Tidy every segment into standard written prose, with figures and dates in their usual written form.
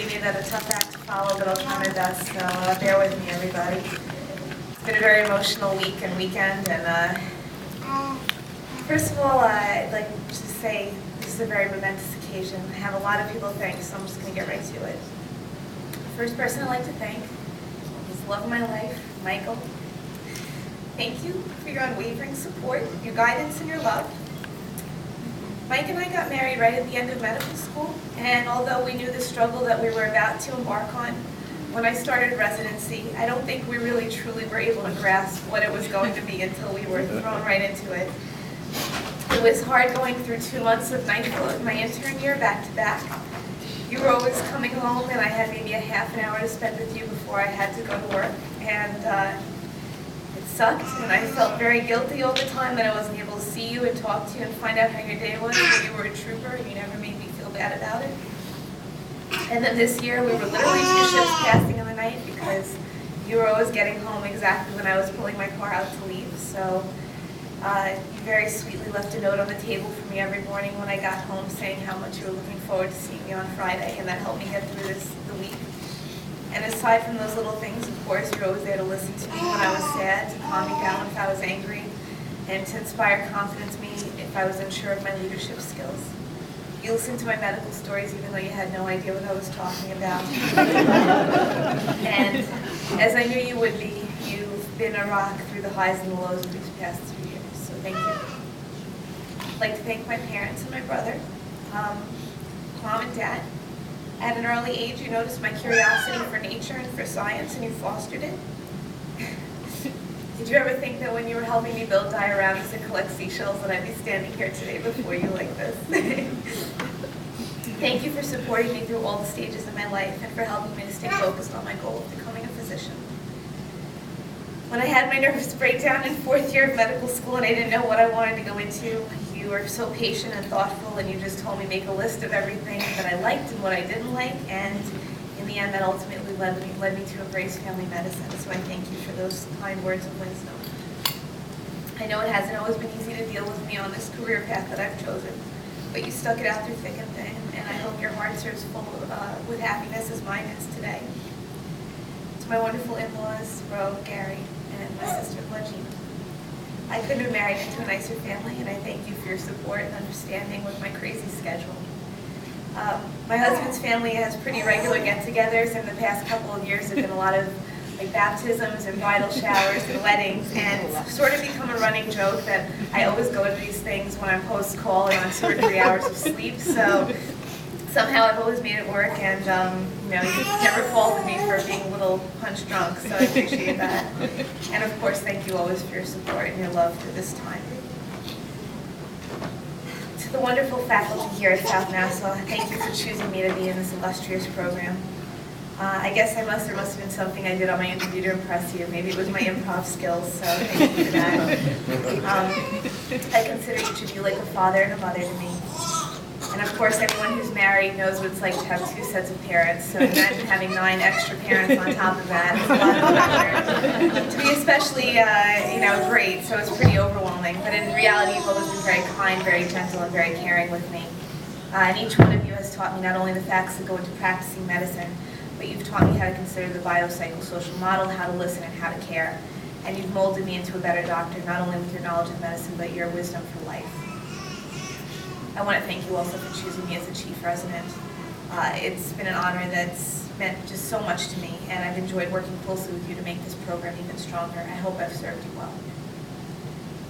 you made that a tough act to follow, but I'll try my best, so bear with me, everybody. It's been a very emotional week and weekend, and first of all, I'd like to say this is a very momentous occasion. I have a lot of people to thank, so I'm just going to get right to it. The first person I'd like to thank is the love of my life, Michael. Thank you for your unwavering support, your guidance, and your love. Mike and I got married right at the end of medical school, and although we knew the struggle that we were about to embark on, when I started residency, I don't think we really truly were able to grasp what it was going to be until we were thrown right into it. It was hard going through 2 months of night float my intern year back to back. You were always coming home, and I had maybe a half an hour to spend with you before I had to go to work, and it sucked, and I felt very guilty all the time that I wasn't able to see you and talk to you and find out how your day was, but you were a trooper and you never made me feel bad about it. And then this year we were literally 2 ships passing in the night because you were always getting home exactly when I was pulling my car out to leave. So you very sweetly left a note on the table for me every morning when I got home saying how much you were looking forward to seeing me on Friday, and that helped me get through the week. And aside from those little things, of course, you're always there to listen to me when I was sad, to calm me down if I was angry, and to inspire confidence in me if I was unsure of my leadership skills. You listened to my medical stories even though you had no idea what I was talking about. And as I knew you would be, you've been a rock through the highs and the lows of these past 2 years, so thank you. I'd like to thank my parents and my brother, Mom and Dad. At an early age, you noticed my curiosity for nature and for science, and you fostered it. Did you ever think that when you were helping me build dioramas and collect seashells that I'd be standing here today before you like this? Thank you for supporting me through all the stages of my life and for helping me to stay focused on my goal of becoming a physician. When I had my nervous breakdown in 4th year of medical school and I didn't know what I wanted to go into, you were so patient and thoughtful, and you just told me make a list of everything that I liked and what I didn't like, and in the end that ultimately led me to embrace family medicine, so I thank you for those kind words of wisdom. I know it hasn't always been easy to deal with me on this career path that I've chosen, but you stuck it out through thick and thin, and I hope your hearts are as full with happiness as mine is today. To my wonderful in-laws, Ro, Gary, and my sister, Gina. I couldn't have married into a nicer family, and I thank you for your support and understanding with my crazy schedule. My husband's family has pretty regular get-togethers, and the past couple of years have been a lot of baptisms and bridal showers and weddings, and it's sort of become a running joke that I always go to these things when I'm post-call and on 2 or 3 hours of sleep. So somehow I've always made it work, and you've never faulted me for being a little punch drunk, so I appreciate that. And of course, thank you always for your support and your love through this time. To the wonderful faculty here at South Nassau, thank you for choosing me to be in this illustrious program. I guess there must have been something I did on my interview to impress you. Maybe it was my improv skills, so thank you for that. I consider each of you like a father and a mother to me. And of course, anyone who's married knows what it's like to have 2 sets of parents, so imagine having 9 extra parents on top of that. It's a lot of pressure. To be especially, great, so it's pretty overwhelming. But in reality, you've always been very kind, very gentle, and very caring with me. And each one of you has taught me not only the facts that go into practicing medicine, but you've taught me how to consider the biopsychosocial model, how to listen, and how to care. And you've molded me into a better doctor, not only with your knowledge of medicine, but your wisdom for life. I want to thank you also for choosing me as a chief resident. It's been an honor that's meant just so much to me, and I've enjoyed working closely with you to make this program even stronger. I hope I've served you well.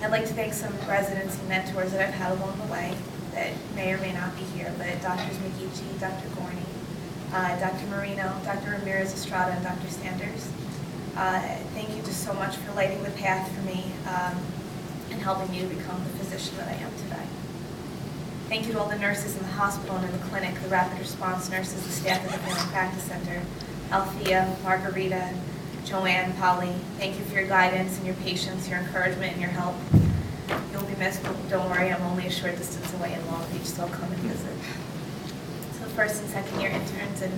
I'd like to thank some residents and mentors that I've had along the way that may or may not be here, but Drs. McGeechee, Dr. Gorney, Dr. Marino, Dr. Ramirez Estrada, and Dr. Sanders. Thank you just so much for lighting the path for me and helping me to become the physician that I am today. Thank you to all the nurses in the hospital and in the clinic, the rapid response nurses, the staff at the Family Practice Center, Althea, Margarita, Joanne, Polly. Thank you for your guidance and your patience, your encouragement, and your help. You'll be missed, but don't worry, I'm only a short distance away in Long Beach, so I'll come and visit. So first and second year interns and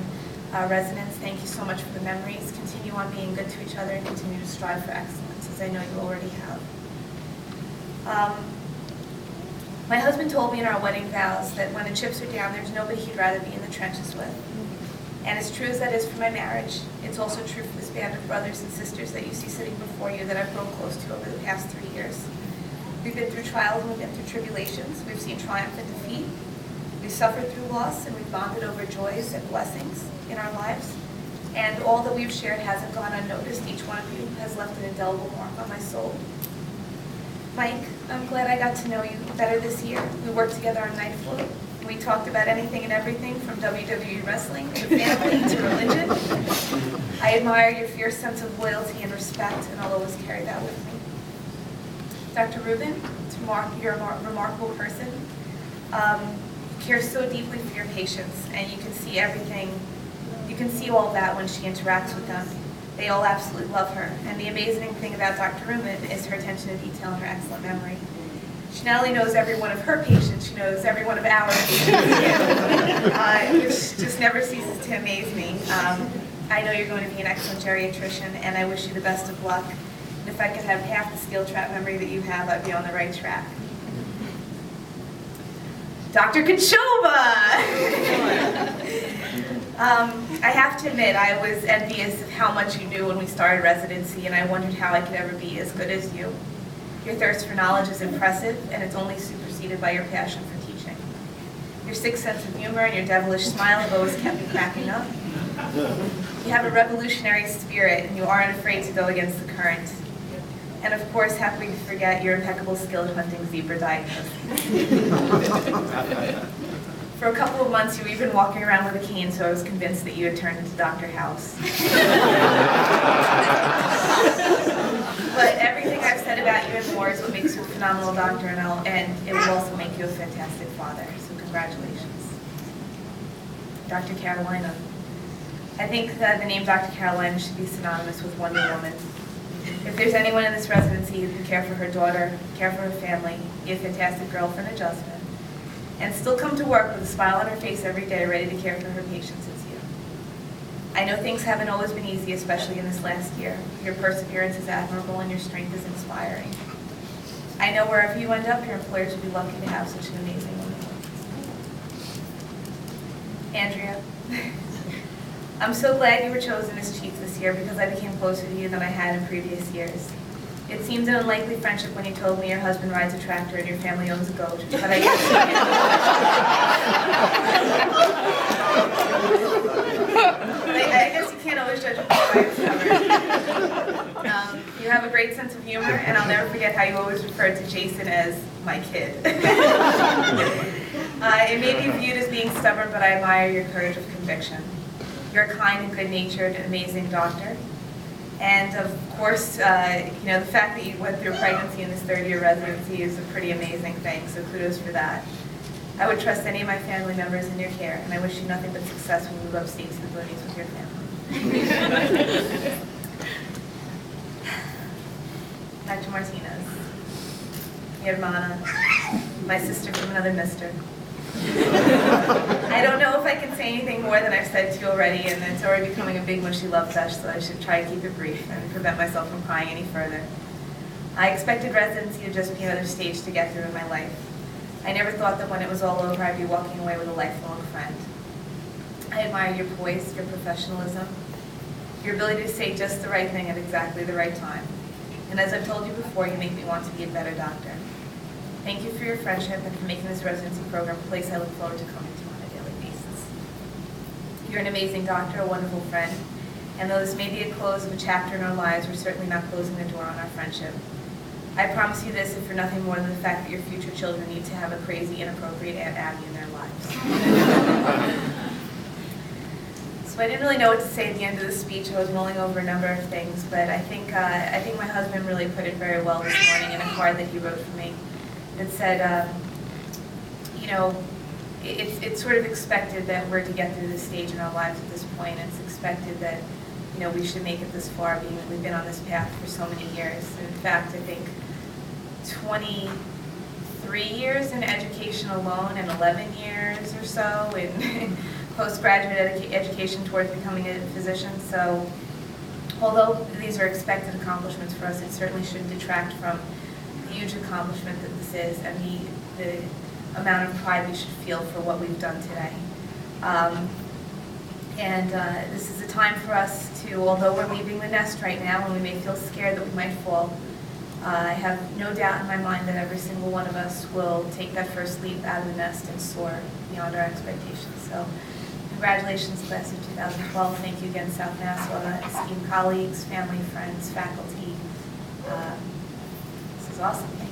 residents, thank you so much for the memories. Continue on being good to each other and continue to strive for excellence, as I know you already have. My husband told me in our wedding vows that when the chips are down, there's nobody he'd rather be in the trenches with. And as true as that is for my marriage, it's also true for this band of brothers and sisters that you see sitting before you that I've grown close to over the past 3 years. We've been through trials and we've been through tribulations. We've seen triumph and defeat. We've suffered through loss and we've bonded over joys and blessings in our lives. And all that we've shared hasn't gone unnoticed. Each one of you has left an indelible mark on my soul. Mike, I'm glad I got to know you better this year. We worked together on Night Float. We talked about anything and everything from WWE wrestling to family to religion. I admire your fierce sense of loyalty and respect, and I'll always carry that with me. Dr. Rubin, you're a remarkable person. You care so deeply for your patients, and you can see everything. You can see all that when she interacts with them. They all absolutely love her. And the amazing thing about Dr. Rubin is her attention to detail and her excellent memory. She not only knows every one of her patients, she knows every one of our patients, which just never ceases to amaze me. I know you're going to be an excellent geriatrician, and I wish you the best of luck. And if I could have half the skill trap memory that you have, I'd be on the right track. Dr. Kachoba! I have to admit, I was envious of how much you knew when we started residency, and I wondered how I could ever be as good as you. Your thirst for knowledge is impressive, and it's only superseded by your passion for teaching. Your sixth sense of humor and your devilish smile have always kept me cracking up. You have a revolutionary spirit, and you aren't afraid to go against the current. And of course, how could we forget your impeccable skill at hunting zebra diagnosis? For a couple of months, you were even walking around with a cane, so I was convinced that you had turned into Dr. House. But everything I've said about you and more is what makes you a phenomenal doctor, and it will also make you a fantastic father. So congratulations. Dr. Carolina. I think that the name Dr. Carolina should be synonymous with Wonder Woman. If there's anyone in this residency who can care for her daughter, care for her family, be a fantastic girlfriend and husband, and still come to work with a smile on her face every day, ready to care for her patients, it's you. I know things haven't always been easy, especially in this last year. Your perseverance is admirable and your strength is inspiring. I know wherever you end up, your employers will be lucky to have such an amazing woman. Andrea, I'm so glad you were chosen as chief this year because I became closer to you than I had in previous years. It seemed an unlikely friendship when you told me your husband rides a tractor and your family owns a goat, but I guess you can't always judge a book by its cover. You have a great sense of humor, and I'll never forget how you always referred to Jason as my kid. It may be viewed as being stubborn, but I admire your courage of conviction. You're a kind and good-natured, amazing doctor. And of course, the fact that you went through pregnancy in this third-year residency is a pretty amazing thing, so kudos for that. I would trust any of my family members in your care, and I wish you nothing but success when you move upstate to the boonies with your family. Dr. Martinez, your hermana, my sister from another mister. I don't know if I can say anything more than I've said to you already, and it's already becoming a big mushy love fest, so I should try to keep it brief and prevent myself from crying any further. I expected residency to just be another stage to get through in my life. I never thought that when it was all over, I'd be walking away with a lifelong friend. I admire your poise, your professionalism, your ability to say just the right thing at exactly the right time. And as I've told you before, you make me want to be a better doctor. Thank you for your friendship and for making this residency program a place I look forward to coming to on a daily basis. You're an amazing doctor, a wonderful friend, and though this may be a close of a chapter in our lives, we're certainly not closing the door on our friendship. I promise you this, if for nothing more than the fact that your future children need to have a crazy, inappropriate Aunt Abby in their lives. So I didn't really know what to say at the end of the speech. I was mulling over a number of things, but I think my husband really put it very well this morning in a card that he wrote for me. It said, it's sort of expected that we're to get through this stage in our lives at this point. It's expected that, we should make it this far, being that we've been on this path for so many years. And in fact, I think 23 years in education alone and 11 years or so in postgraduate education towards becoming a physician. So although these are expected accomplishments for us, it certainly shouldn't detract from the huge accomplishment that this is and the amount of pride we should feel for what we've done today. And this is a time for us to, although we're leaving the nest right now and we may feel scared that we might fall, I have no doubt in my mind that every single one of us will take that first leap out of the nest and soar beyond our expectations. So congratulations, class of 2012. Thank you again, South Nassau, esteemed colleagues, family, friends, faculty. This is awesome. Thank you.